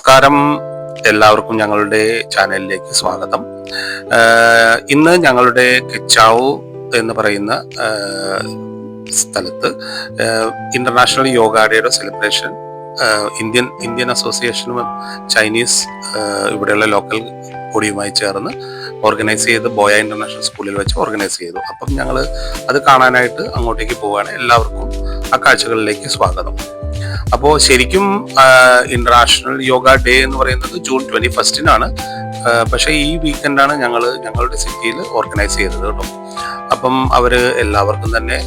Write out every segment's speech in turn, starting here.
നമസ്കാരം, എല്ലാവർക്കും ഞങ്ങളുടെ ചാനലിലേക്ക് സ്വാഗതം. ഇന്ന് ഞങ്ങളുടെ കിച്ചാവു എന്ന് പറയുന്ന സ്ഥലത്ത് ഇന്റർനാഷണൽ യോഗ ഡേയുടെ സെലിബ്രേഷൻ ഇന്ത്യൻ അസോസിയേഷനും ചൈനീസ് ഇവിടെയുള്ള ലോക്കൽ ബോഡിയുമായി ചേർന്ന് ഓർഗനൈസ് ചെയ്ത് ബോയ ഇന്റർനാഷണൽ സ്കൂളിൽ വെച്ച് ഓർഗനൈസ് ചെയ്തു. അപ്പം ഞങ്ങൾ അത് കാണാനായിട്ട് അങ്ങോട്ടേക്ക് പോവുകയാണ്. എല്ലാവർക്കും ആ കാഴ്ചകളിലേക്ക് സ്വാഗതം. അപ്പോൾ ശരിക്കും ഇന്റർനാഷണൽ യോഗ ഡേ എന്ന് പറയുന്നത് ജൂൺ 21-നാണ്. പക്ഷേ ഈ വീക്കെൻഡാണ് ഞങ്ങളുടെ സിറ്റിയിൽ ഓർഗനൈസ് ചെയ്തത് കേട്ടോ. അപ്പം അവര് എല്ലാവർക്കും തന്നെ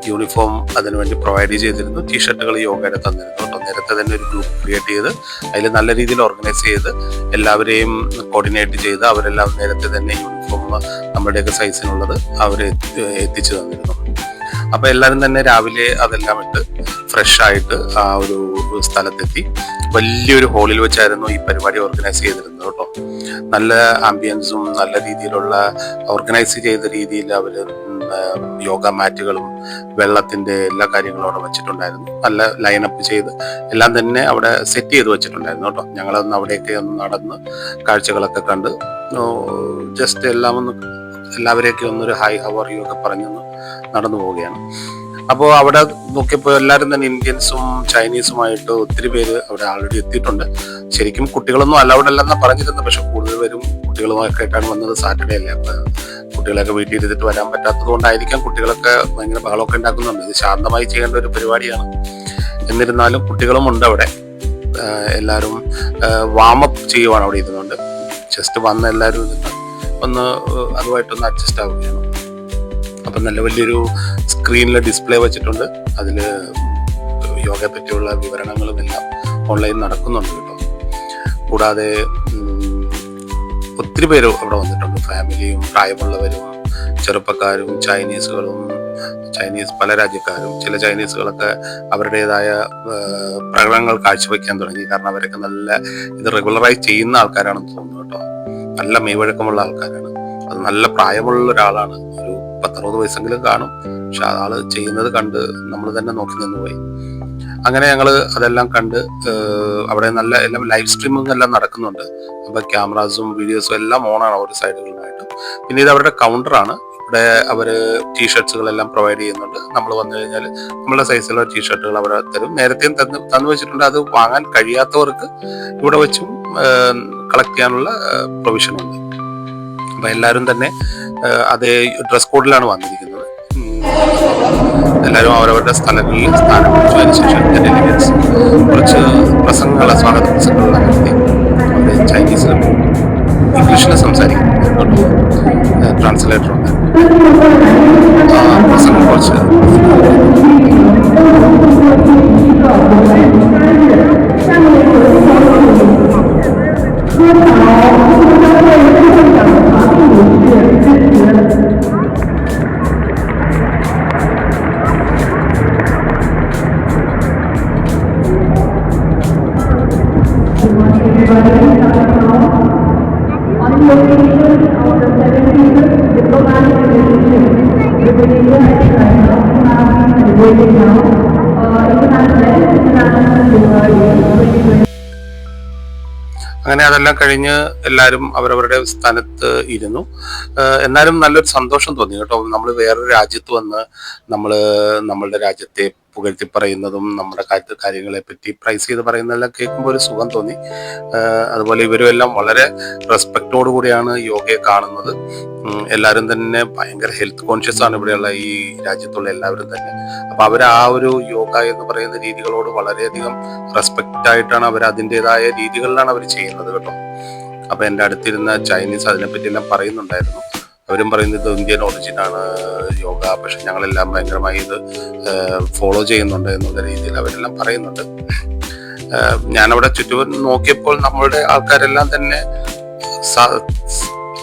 യൂണിഫോം അതിനുവേണ്ടി പ്രൊവൈഡ് ചെയ്തിരുന്നു. ടീഷർട്ടുകൾ യോഗയുടെ തന്നിരുന്നു കേട്ടോ. നേരത്തെ തന്നെ ഒരു ഗ്രൂപ്പ് ക്രിയേറ്റ് ചെയ്ത് അതിൽ നല്ല രീതിയിൽ ഓർഗനൈസ് ചെയ്ത് എല്ലാവരെയും കോർഡിനേറ്റ് ചെയ്ത് അവരെല്ലാം നേരത്തെ തന്നെ യൂണിഫോം നമ്മുടെയൊക്കെ സൈസിനുള്ളത് അവർ എത്തിച്ചു തന്നിരുന്നു. അപ്പൊ എല്ലാവരും തന്നെ രാവിലെ അതെല്ലാം ഇട്ട് ഫ്രഷ് ആയിട്ട് ആ ഒരു സ്ഥലത്തെത്തി. വലിയൊരു ഹാളിൽ വെച്ചായിരുന്നു ഈ പരിപാടി ഓർഗനൈസ് ചെയ്തിരുന്നത് കേട്ടോ. നല്ല ആംബിയൻസും നല്ല രീതിയിലുള്ള ഓർഗനൈസ് ചെയ്ത രീതിയിൽ അവര് യോഗ മാറ്റുകളും വെള്ളത്തിന്റെ എല്ലാ കാര്യങ്ങളും അവിടെ വെച്ചിട്ടുണ്ടായിരുന്നു. നല്ല ലൈനപ്പ് ചെയ്ത് എല്ലാം തന്നെ അവിടെ സെറ്റ് ചെയ്ത് വെച്ചിട്ടുണ്ടായിരുന്നു കേട്ടോ. ഞങ്ങളൊന്ന് അവിടെയൊക്കെ ഒന്ന് നടന്ന് കാഴ്ചകളൊക്കെ കണ്ട് ജസ്റ്റ് എല്ലാവരെയൊക്കെ ഒന്നൊരു ഹായ് ഹൗ ആർ യു ഒക്കെ പറഞ്ഞൊന്ന് നടന്നു പോവുകയാണ്. അപ്പോൾ അവിടെ നോക്കിയപ്പോൾ എല്ലാവരും തന്നെ ഇന്ത്യൻസും ചൈനീസുമായിട്ട് ഒത്തിരി പേര് അവിടെ ആൾറെഡി എത്തിയിട്ടുണ്ട്. ശരിക്കും കുട്ടികളൊന്നും അലൗഡ് അല്ലെന്നാ പറഞ്ഞിരുന്നത്, പക്ഷെ കൂടുതൽ പേരും കുട്ടികളുമൊക്കെ ആയിട്ടാണ് വന്നത്. സാറ്റർഡേ അല്ലേ, അപ്പൊ കുട്ടികളൊക്കെ വീട്ടിൽ ഇരുന്നിട്ട് വരാൻ പറ്റാത്തത് കൊണ്ടായിരിക്കാം കുട്ടികളൊക്കെ ഭയങ്കര ബഹളമൊക്കെ ഉണ്ടാക്കുന്നുണ്ട്. ഇത് ശാന്തമായി ചെയ്യേണ്ട ഒരു പരിപാടിയാണ്. എന്നിരുന്നാലും കുട്ടികളും ഉണ്ട് അവിടെ. എല്ലാവരും വാമപ്പ് ചെയ്യുവാണ് അവിടെ ഇരുന്നുകൊണ്ട്. ജസ്റ്റ് വന്ന് എല്ലാവരും ഇരുന്ന് ഒന്ന് അതുമായിട്ടൊന്ന് അഡ്ജസ്റ്റ് ആവുകയാണ്. അപ്പം നല്ല വലിയൊരു സ്ക്രീനിൽ ഡിസ്പ്ലേ വെച്ചിട്ടുണ്ട്. അതിൽ യോഗയെ പറ്റിയുള്ള വിവരണങ്ങളും എല്ലാം ഓൺലൈൻ നടക്കുന്നുണ്ട് കേട്ടോ. കൂടാതെ ഒത്തിരി പേര് അവിടെ വന്നിട്ടുണ്ട്. ഫാമിലിയും പ്രായമുള്ളവരും ചെറുപ്പക്കാരും ചൈനീസ് പല രാജ്യക്കാരും. ചില ചൈനീസുകളൊക്കെ അവരുടേതായ പ്രകടനങ്ങൾ കാഴ്ചവെക്കാൻ തുടങ്ങി. കാരണം അവരൊക്കെ നല്ല ഇത് റെഗുലറായി ചെയ്യുന്ന ആൾക്കാരാണെന്ന് തോന്നുന്നു കേട്ടോ. നല്ല മെയ്വഴക്കമുള്ള ആൾക്കാരാണ്. അത് നല്ല പ്രായമുള്ള ഒരാളാണ്. ഒരു 10-60 വയസ്സെങ്കിലും കാണും. പക്ഷെ ആള് ചെയ്യുന്നത് കണ്ട് നമ്മൾ തന്നെ നോക്കി നിന്ന് പോയി. അങ്ങനെ ഞങ്ങള് അതെല്ലാം കണ്ട് അവിടെ നല്ല എല്ലാം ലൈവ് സ്ട്രീമിംഗ് എല്ലാം നടക്കുന്നുണ്ട്. അപ്പൊ ക്യാമറാസും വീഡിയോസും എല്ലാം ഓണാണ് ഒരു സൈഡുകളുമായിട്ട്. പിന്നെ ഇത് അവരുടെ കൗണ്ടറാണ്. ഇവിടെ അവര് ടീഷർട്സുകളെല്ലാം പ്രൊവൈഡ് ചെയ്യുന്നുണ്ട്. നമ്മൾ വന്നു കഴിഞ്ഞാൽ നമ്മളുടെ സൈസിലുള്ള ടീഷർട്ടുകൾ അവർ തരും. നേരത്തെയും തന്നു വെച്ചിട്ടുണ്ട്. അത് വാങ്ങാൻ കഴിയാത്തവർക്ക് ഇവിടെ വെച്ചും കളക്ട് ചെയ്യാനുള്ള പ്രൊവിഷൻ ഉണ്ട്. അപ്പൊ എല്ലാവരും തന്നെ അതേ ഡ്രസ് കോഡിലാണ് വന്നിരിക്കുന്നത്. എല്ലാവരും അവരവരുടെ സ്ഥലങ്ങളിൽ സ്ഥാനം പിടിച്ചതിന് ശേഷം ഡെലിഗേറ്റ്സ് കുറച്ച് പ്രസംഗങ്ങളെ സ്വാഗത പ്രസംഗങ്ങളെല്ലാം നടത്തി. അവർ ചൈനീസിലും ഇംഗ്ലീഷിലും സംസാരിക്കുന്നു. ട്രാൻസ്ലേറ്റർ ഉണ്ട്. പ്രസംഗം കുറച്ച് അങ്ങനെ അതെല്ലാം കഴിഞ്ഞ് എല്ലാവരും അവരവരുടെ സ്ഥാനത്ത് ഇരുന്നു. എന്നാലും നല്ലൊരു സന്തോഷം തോന്നി കേട്ടോ. നമ്മൾ വേറൊരു രാജ്യത്ത് വന്ന് നമ്മളുടെ രാജ്യത്തെ പുകഴ്ത്തി പറയുന്നതും നമ്മുടെ കാര്യങ്ങളെ പറ്റി പ്രൈസ് ചെയ്ത് പറയുന്നതെല്ലാം കേൾക്കുമ്പോൾ ഒരു സുഖം തോന്നി. അതുപോലെ ഇവരും എല്ലാം വളരെ റെസ്പെക്റ്റോടു കൂടിയാണ് യോഗയെ കാണുന്നത്. എല്ലാവരും തന്നെ ഭയങ്കര ഹെൽത്ത് കോൺഷ്യസ് ആണ് ഇവിടെയുള്ള ഈ രാജ്യത്തുള്ള എല്ലാവരും തന്നെ. അപ്പൊ അവർ ആ ഒരു യോഗ എന്ന് പറയുന്ന രീതികളോട് വളരെയധികം റെസ്പെക്റ്റ് ആയിട്ടാണ് അവർ അതിൻ്റെതായ രീതികളിലാണ് അവർ ചെയ്യുന്നത് കേട്ടോ. അപ്പൊ എൻ്റെ അടുത്തിരുന്ന ചൈനീസ് അതിനെപ്പറ്റി എല്ലാം പറയുന്നുണ്ടായിരുന്നു. അവരും പറയുന്നത് ഇന്ത്യൻ ഒറിജിനാണ് യോഗ, പക്ഷെ ഞങ്ങളെല്ലാം ഭയങ്കരമായി ഇത് ഫോളോ ചെയ്യുന്നുണ്ട് എന്നുള്ള രീതിയിൽ അവരെല്ലാം പറയുന്നുണ്ട്. ഞാനവിടെ ചുറ്റും നോക്കിയപ്പോൾ നമ്മളുടെ ആൾക്കാരെല്ലാം തന്നെ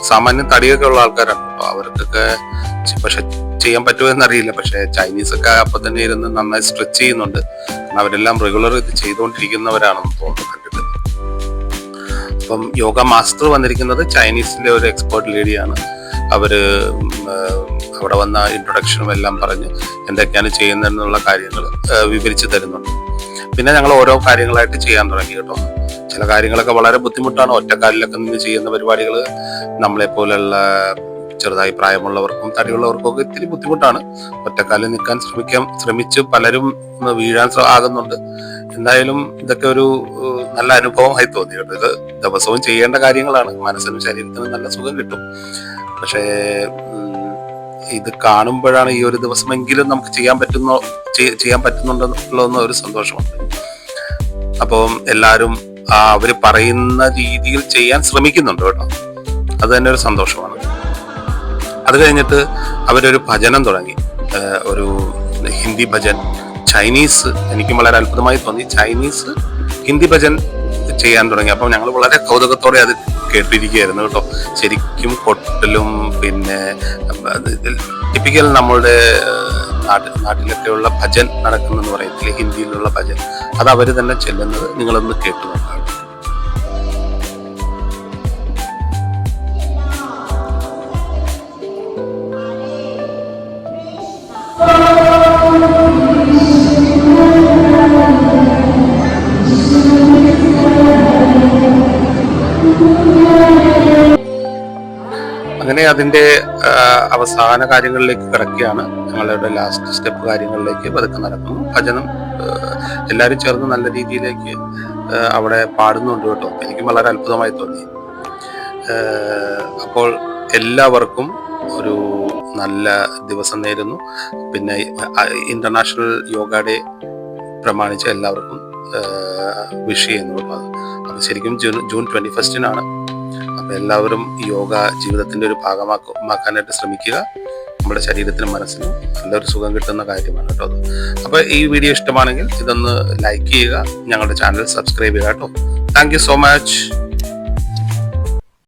സാമാന്യം തടിയൊക്കെ ഉള്ള ആൾക്കാരാണ്. അപ്പൊ അവർക്കൊക്കെ പക്ഷെ ചെയ്യാൻ പറ്റുമോ എന്നറിയില്ല. പക്ഷെ ചൈനീസൊക്കെ അപ്പൊ തന്നെ ഇരുന്ന് നന്നായി സ്ട്രെച്ച് ചെയ്യുന്നുണ്ട്. അവരെല്ലാം റെഗുലർ ഇത് ചെയ്തുകൊണ്ടിരിക്കുന്നവരാണെന്ന് തോന്നുന്നു കണ്ടിട്ട്. അപ്പം യോഗ മാസ്റ്റർ വന്നിരിക്കുന്നത് ചൈനീസിലെ ഒരു എക്സ്പേർട്ട് ലേഡിയാണ്. അവര് അവിടെ വന്ന ഇൻട്രൊഡക്ഷനും എല്ലാം പറഞ്ഞ് എന്തൊക്കെയാണ് ചെയ്യുന്നതെന്നുള്ള കാര്യങ്ങൾ വിവരിച്ചു തരുന്നുണ്ട്. പിന്നെ ഞങ്ങൾ ഓരോ കാര്യങ്ങളായിട്ട് ചെയ്യാൻ തുടങ്ങി കേട്ടോ. ചില കാര്യങ്ങളൊക്കെ വളരെ ബുദ്ധിമുട്ടാണ്. ഒറ്റക്കാലിലൊക്കെ നിന്ന് ചെയ്യുന്ന പരിപാടികൾ നമ്മളെ പോലെയുള്ള ചെറുതായി പ്രായമുള്ളവർക്കും തടിയുള്ളവർക്കും ഒക്കെ ഇത്തിരി ബുദ്ധിമുട്ടാണ്. ഒറ്റക്കാലിൽ നിൽക്കാൻ ശ്രമിച്ച് പലരും വീഴാൻ ആകുന്നുണ്ട്. എന്തായാലും ഇതൊക്കെ ഒരു നല്ല അനുഭവമായി തോന്നി കേട്ടോ. ഇത് ദിവസവും ചെയ്യേണ്ട കാര്യങ്ങളാണ്. മനസ്സിനും ശരീരത്തിനും നല്ല സുഖം കിട്ടും. പക്ഷേ ഇത് കാണുമ്പോഴാണ് ഈ ഒരു ദിവസമെങ്കിലും നമുക്ക് ചെയ്യാൻ പറ്റുന്നുണ്ടെന്നുള്ള ഒരു സന്തോഷമുണ്ട്. അപ്പം എല്ലാവരും അവര് പറയുന്ന രീതിയിൽ ചെയ്യാൻ ശ്രമിക്കുന്നുണ്ട് കേട്ടോ. അത് തന്നെ ഒരു സന്തോഷമാണ്. അത് കഴിഞ്ഞിട്ട് അവരൊരു ഭജനം തുടങ്ങി, ഒരു ഹിന്ദി ഭജൻ. ചൈനീസ്, എനിക്കും വളരെ അത്ഭുതമായി തോന്നി, ചൈനീസ് ഹിന്ദി ഭജൻ ചെയ്യാൻ തുടങ്ങി. അപ്പം ഞങ്ങൾ വളരെ കൗതുകത്തോടെ അത് കേട്ടിരിക്കുകയായിരുന്നു കേട്ടോ. ശരിക്കും കൊട്ടലും പിന്നെ ടിപ്പിക്കൽ നമ്മളുടെ നാട്ടിലൊക്കെയുള്ള ഭജൻ നടക്കുന്നെന്ന് പറയത്തില്ലേ, ഹിന്ദിയിലുള്ള ഭജൻ, അത് അവർ തന്നെ ചെല്ലുന്നത് നിങ്ങളൊന്ന് കേട്ടു നോക്കാം. അങ്ങനെ അതിന്റെ അവസാന കാര്യങ്ങളിലേക്ക് കിടക്കുകയാണ്. ഞങ്ങളുടെ ലാസ്റ്റ് സ്റ്റെപ്പ് കാര്യങ്ങളിലേക്ക് പതുക്കെ നടക്കുന്നു. ഭജനം എല്ലാവരും ചേർന്ന് നല്ല രീതിയിലേക്ക് അവിടെ പാടുന്നുണ്ട് കേട്ടോ. എനിക്ക് വളരെ അത്ഭുതമായി തോന്നി. അപ്പോൾ എല്ലാവർക്കും ഒരു നല്ല ദിവസം നേരുന്നു. പിന്നെ ഇന്റർനാഷണൽ യോഗ ഡേ പ്രമാണിച്ച് എല്ലാവർക്കും വിഷ് ചെയ്യുന്നു. അത് ശരിക്കും ജൂൺ 21 അപ്പം എല്ലാവരും യോഗ ജീവിതത്തിന്റെ ഒരു ഭാഗമാക്കാനായിട്ട് ശ്രമിക്കുക. നമ്മുടെ ശരീരത്തിനും മനസ്സിനും നല്ലൊരു സുഖം കിട്ടുന്ന കാര്യമാണ് കേട്ടോ. അപ്പൊ ഈ വീഡിയോ ഇഷ്ടമാണെങ്കിൽ ഇതൊന്ന് ലൈക്ക് ചെയ്യുക, ഞങ്ങളുടെ ചാനൽ സബ്സ്ക്രൈബ് ചെയ്യുക കേട്ടോ. Thank you so much.